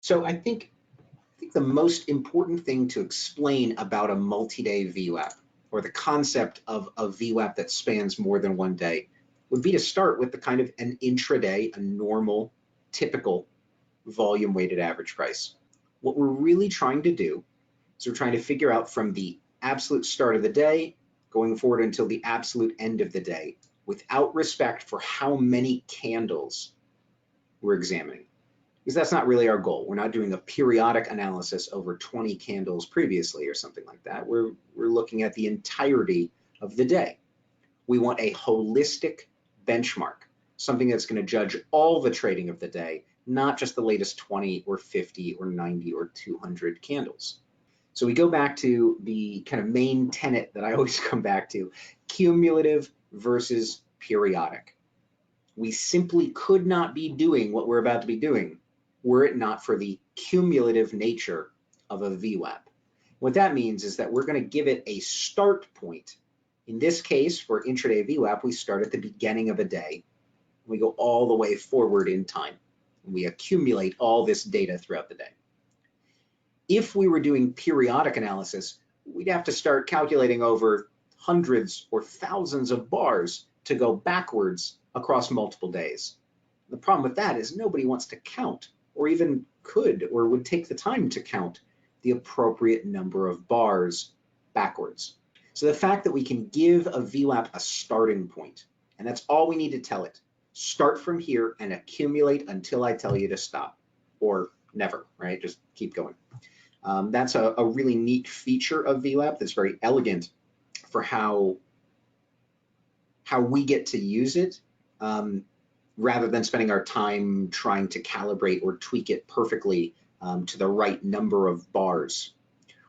So I think the most important thing to explain about a multi-day VWAP, or the concept of a VWAP that spans more than one day, would be to start with the kind of an intraday, a normal, typical volume weighted average price. What we're really trying to do is we're trying to figure out from the absolute start of the day going forward until the absolute end of the day, without respect for how many candles we're examining. Because that's not really our goal. We're not doing a periodic analysis over 20 candles previously or something like that. We're looking at the entirety of the day. We want a holistic benchmark, something that's going to judge all the trading of the day, not just the latest 20 or 50 or 90 or 200 candles. So we go back to the kind of main tenet that I always come back to: cumulative versus periodic. We simply could not be doing what we're about to be doing were it not for the cumulative nature of a VWAP. What that means is that we're going to give it a start point. In this case, for intraday VWAP, we start at the beginning of a day. We go all the way forward in time. And we accumulate all this data throughout the day. If we were doing periodic analysis, we'd have to start calculating over hundreds or thousands of bars to go backwards across multiple days. The problem with that is nobody wants to count, or even could or would take the time to count the appropriate number of bars backwards. So the fact that we can give a VWAP a starting point, and that's all we need to tell it: start from here and accumulate until I tell you to stop, or never, right? Just keep going. That's a really neat feature of VWAP that's very elegant for how we get to use it, rather than spending our time trying to calibrate or tweak it perfectly to the right number of bars.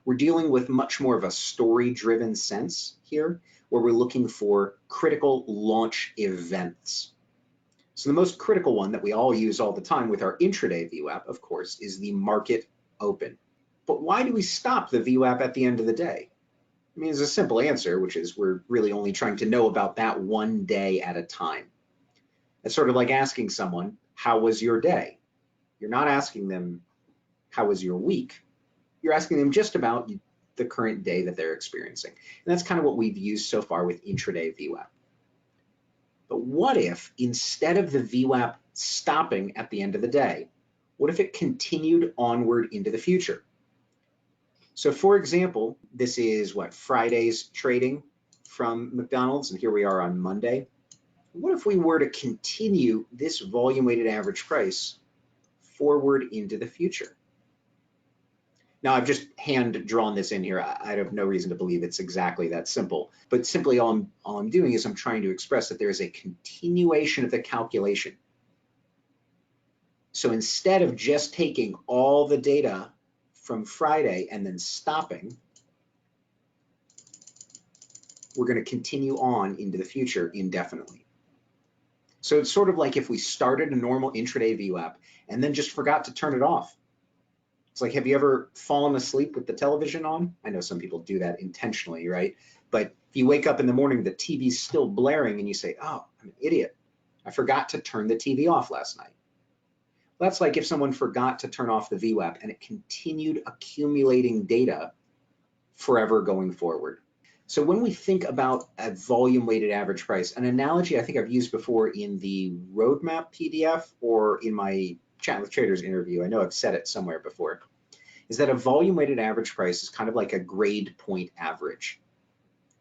We're dealing with much more of a story-driven sense here, where we're looking for critical launch events. So the most critical one that we all use all the time with our intraday VWAP, of course, is the market open. But why do we stop the VWAP at the end of the day? I mean, there's a simple answer, which is we're really only trying to know about that one day at a time. It's sort of like asking someone, how was your day? You're not asking them, how was your week? You're asking them just about the current day that they're experiencing. And that's kind of what we've used so far with intraday VWAP. But what if, instead of the VWAP stopping at the end of the day, what if it continued onward into the future? So for example, this is Friday's trading from McDonald's, and here we are on Monday. What if we were to continue this volume weighted average price forward into the future? Now, I've just hand drawn this in here. I have no reason to believe it's exactly that simple, but simply all I'm doing is I'm trying to express that there is a continuation of the calculation. So instead of just taking all the data from Friday and then stopping, we're going to continue on into the future indefinitely. So it's sort of like if we started a normal intraday VWAP and then just forgot to turn it off. It's like, have you ever fallen asleep with the television on? I know some people do that intentionally, right? But if you wake up in the morning, the TV's still blaring and you say, oh, I'm an idiot. I forgot to turn the TV off last night. That's like if someone forgot to turn off the VWAP and it continued accumulating data forever going forward. So when we think about a volume weighted average price, an analogy I think I've used before in the roadmap PDF or in my Chat with Traders interview, I know I've said it somewhere before, is that a volume weighted average price is kind of like a grade point average.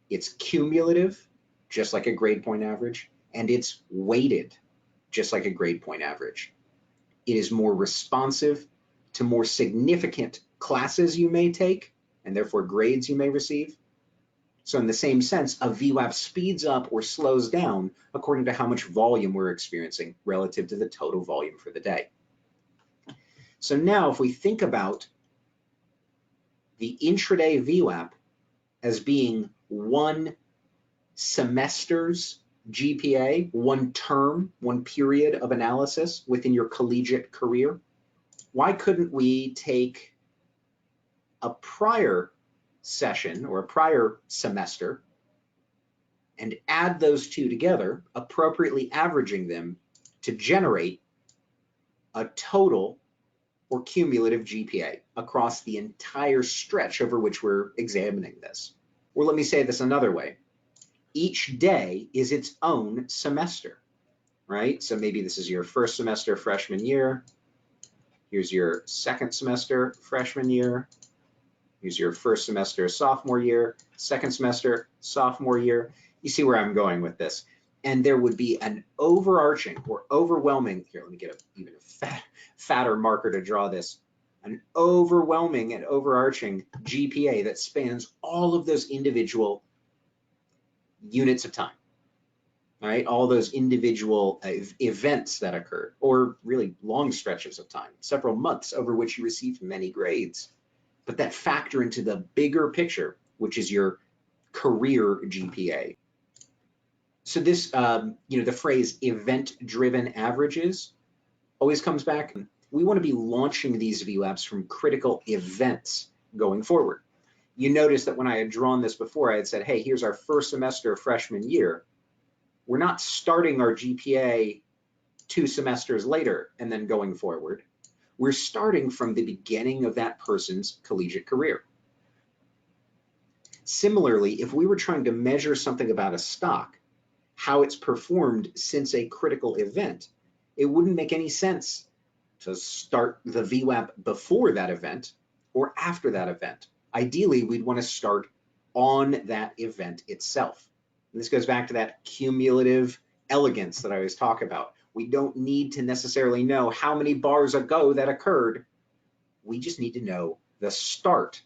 It's cumulative, just like a grade point average, and it's weighted, just like a grade point average. It is more responsive to more significant classes you may take, and therefore grades you may receive. So in the same sense, a VWAP speeds up or slows down according to how much volume we're experiencing relative to the total volume for the day. So now if we think about the intraday VWAP as being one semester's GPA, one term, one period of analysis within your collegiate career, why couldn't we take a prior session or a prior semester and add those two together, appropriately averaging them to generate a total or cumulative GPA across the entire stretch over which we're examining this. Or let me say this another way. Each day is its own semester, right? So maybe this is your first semester freshman year. Here's your second semester freshman year. Here's your first semester sophomore year, second semester sophomore year. You see where I'm going with this. And there would be an overarching or overwhelming, here, let me get even a fatter marker to draw this, an overwhelming and overarching GPA that spans all of those individual units of time, all right? All those individual events that occurred, or really long stretches of time, several months over which you received many grades, but that factor into the bigger picture, which is your career GPA. So this, the phrase event-driven averages always comes back. We want to be launching these VWAPs from critical events going forward. You notice that when I had drawn this before, I had said, hey, here's our first semester of freshman year. We're not starting our GPA 2 semesters later and then going forward. We're starting from the beginning of that person's collegiate career. Similarly, if we were trying to measure something about a stock, how it's performed since a critical event, it wouldn't make any sense to start the VWAP before that event or after that event. Ideally, we'd want to start on that event itself. And this goes back to that cumulative elegance that I always talk about. We don't need to necessarily know how many bars ago that occurred. We just need to know the start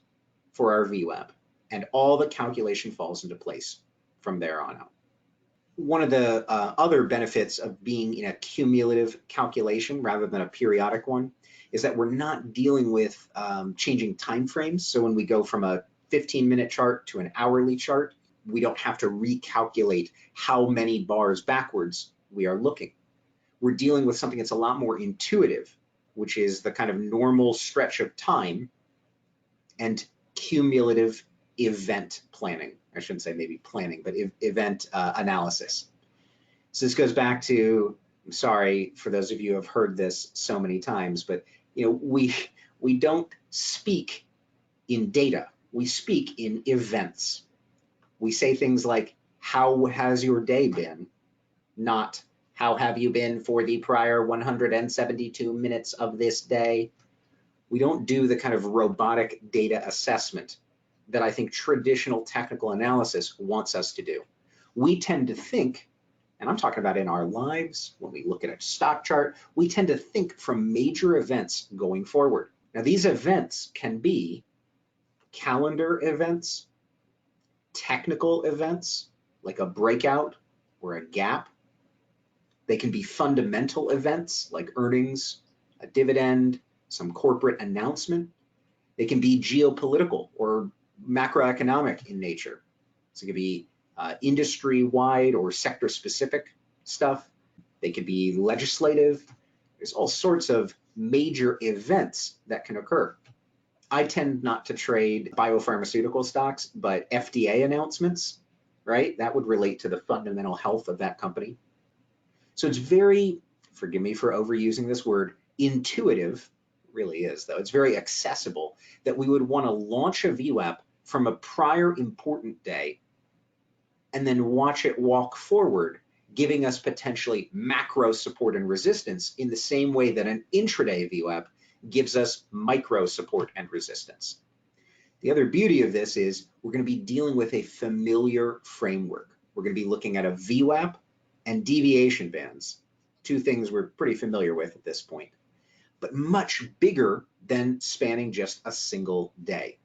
for our VWAP, and all the calculation falls into place from there on out. One of the other benefits of being in a cumulative calculation rather than a periodic one is that we're not dealing with changing time frames. So when we go from a 15-minute chart to an hourly chart, we don't have to recalculate how many bars backwards we are looking. We're dealing with something that's a lot more intuitive, which is the kind of normal stretch of time and cumulative event planning. I shouldn't say maybe planning, but event analysis. So this goes back to, I'm sorry for those of you who have heard this so many times, but we don't speak in data, we speak in events. We say things like, how has your day been? Not, how have you been for the prior 172 minutes of this day? We don't do the kind of robotic data assessment that I think traditional technical analysis wants us to do. We tend to think, and I'm talking about in our lives, when we look at a stock chart, we tend to think from major events going forward. Now, these events can be calendar events, technical events, like a breakout or a gap. They can be fundamental events like earnings, a dividend, some corporate announcement. They can be geopolitical or macroeconomic in nature. So it could be industry-wide or sector-specific stuff. They could be legislative. There's all sorts of major events that can occur. I tend not to trade biopharmaceutical stocks, but FDA announcements, right? That would relate to the fundamental health of that company. So it's very, forgive me for overusing this word, intuitive, really is though, it's very accessible that we would want to launch a VWAP from a prior important day and then watch it walk forward, giving us potentially macro support and resistance in the same way that an intraday VWAP gives us micro support and resistance. The other beauty of this is we're going to be dealing with a familiar framework. We're going to be looking at a VWAP and deviation bands, two things we're pretty familiar with at this point, but much bigger than spanning just a single day.